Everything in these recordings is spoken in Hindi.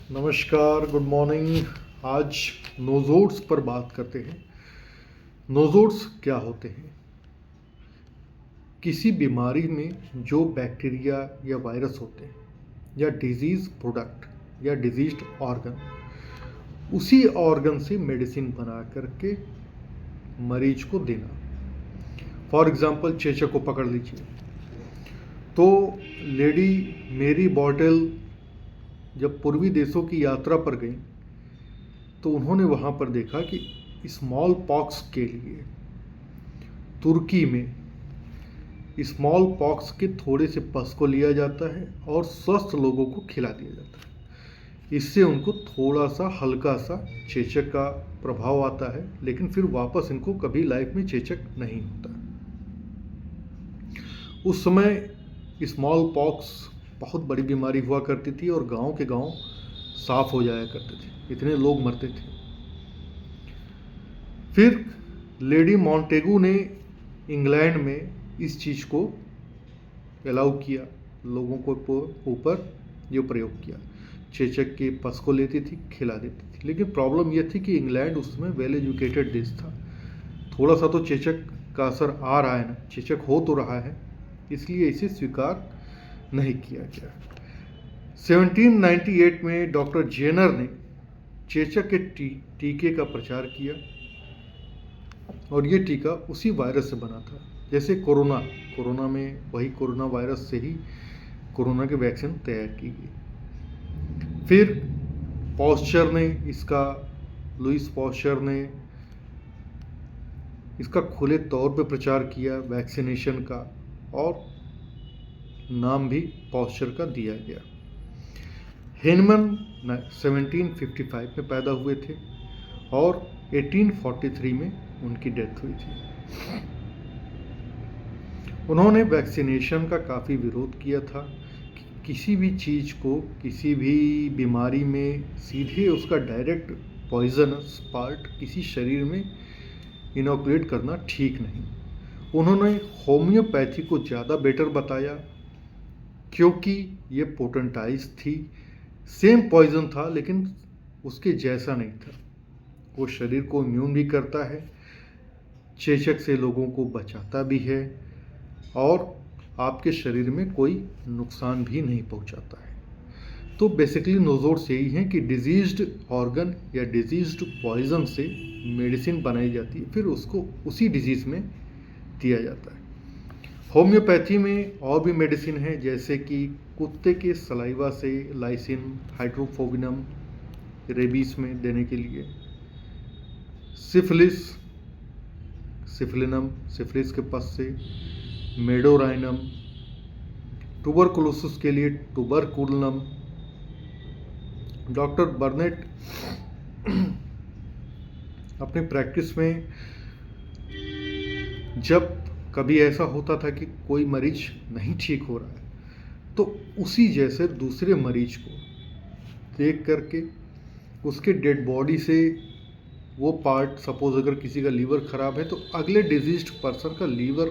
नमस्कार, गुड मॉर्निंग। आज नोज़ोड्स पर बात करते हैं। नोज़ोड्स क्या होते हैं? किसी बीमारी में जो बैक्टीरिया या वायरस होते हैं या डिजीज़ प्रोडक्ट या डिजीज्ड ऑर्गन, उसी ऑर्गन से मेडिसिन बना करके मरीज को देना। फॉर एग्ज़ाम्पल चेचक को पकड़ लीजिए, तो लेडी मेरी बॉटल जब पूर्वी देशों की यात्रा पर गई तो उन्होंने वहाँ पर देखा कि स्मॉल पॉक्स के लिए तुर्की में स्मॉल पॉक्स के थोड़े से पस को लिया जाता है और स्वस्थ लोगों को खिला दिया जाता है। इससे उनको थोड़ा सा हल्का सा चेचक का प्रभाव आता है, लेकिन फिर वापस इनको कभी लाइफ में चेचक नहीं होता। उस समय स्मॉल पॉक्स बहुत बड़ी बीमारी हुआ करती थी और गांव के गांव साफ हो जाया करते थे, इतने लोग मरते थे। फिर लेडी मॉन्टेगू ने इंग्लैंड में इस चीज़ को अलाउ किया, लोगों को ऊपर ये प्रयोग किया। चेचक के पस को लेती थी, खिला देती थी। लेकिन प्रॉब्लम यह थी कि इंग्लैंड उसमें वेल एजुकेटेड देश था, थोड़ा सा तो चेचक का असर आ रहा है ना, चेचक हो तो रहा है, इसलिए इसे स्वीकार नहीं किया गया। 1798 में डॉक्टर जेनर ने चेचक के टीके का प्रचार किया और ये टीका उसी वायरस से बना था जैसे कोरोना में वही कोरोना वायरस से ही कोरोना की वैक्सीन तैयार की गई। फिर लुइस पॉस्चर ने इसका खुले तौर पे प्रचार किया वैक्सीनेशन का, और नाम भी पॉस्चर का दिया गया। हेनमन 1755 में पैदा हुए थे और 1843 में उनकी डेथ हुई थी। उन्होंने वैक्सीनेशन का काफ़ी विरोध किया था कि किसी भी चीज़ को, किसी भी बीमारी में सीधे उसका डायरेक्ट पॉइजनस पार्ट किसी शरीर में इनोकुलेट करना ठीक नहीं। उन्होंने होम्योपैथी को ज़्यादा बेटर बताया क्योंकि ये पोटेंटाइज थी, सेम पॉइजन था लेकिन उसके जैसा नहीं था। वो शरीर को इम्यून भी करता है, चेचक से लोगों को बचाता भी है और आपके शरीर में कोई नुकसान भी नहीं पहुंचाता है। तो बेसिकली नोज़ोड्स यही हैं कि डिजीज्ड ऑर्गन या डिजीज्ड पॉइजन से मेडिसिन बनाई जाती है, फिर उसको उसी डिजीज़ में दिया जाता है। होम्योपैथी में और भी मेडिसिन है, जैसे कि कुत्ते के सलाइवा से लाइसिन हाइड्रोफोबिनम रेबीज में देने के लिए, सिफिलिस के पस से मेडोराइनम, ट्यूबरकुलोसिस के लिए ट्यूबरकुलनम। डॉक्टर बर्नेट अपनी प्रैक्टिस में जब कभी ऐसा होता था कि कोई मरीज नहीं ठीक हो रहा है, तो उसी जैसे दूसरे मरीज को देख करके उसके डेड बॉडी से वो पार्ट, सपोज अगर किसी का लीवर खराब है तो अगले डिजीज्ड पर्सन का लीवर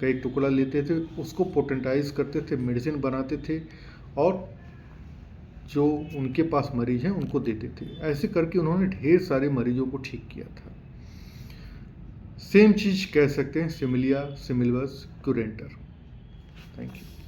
का एक टुकड़ा लेते थे, उसको पोटेंटाइज करते थे, मेडिसिन बनाते थे और जो उनके पास मरीज हैं उनको देते थे। ऐसे करके उन्होंने ढेर सारे मरीजों को ठीक किया था। सेम चीज़ कह सकते हैं सिमिलिया सिमिलस क्यूरेंटर। Thank you.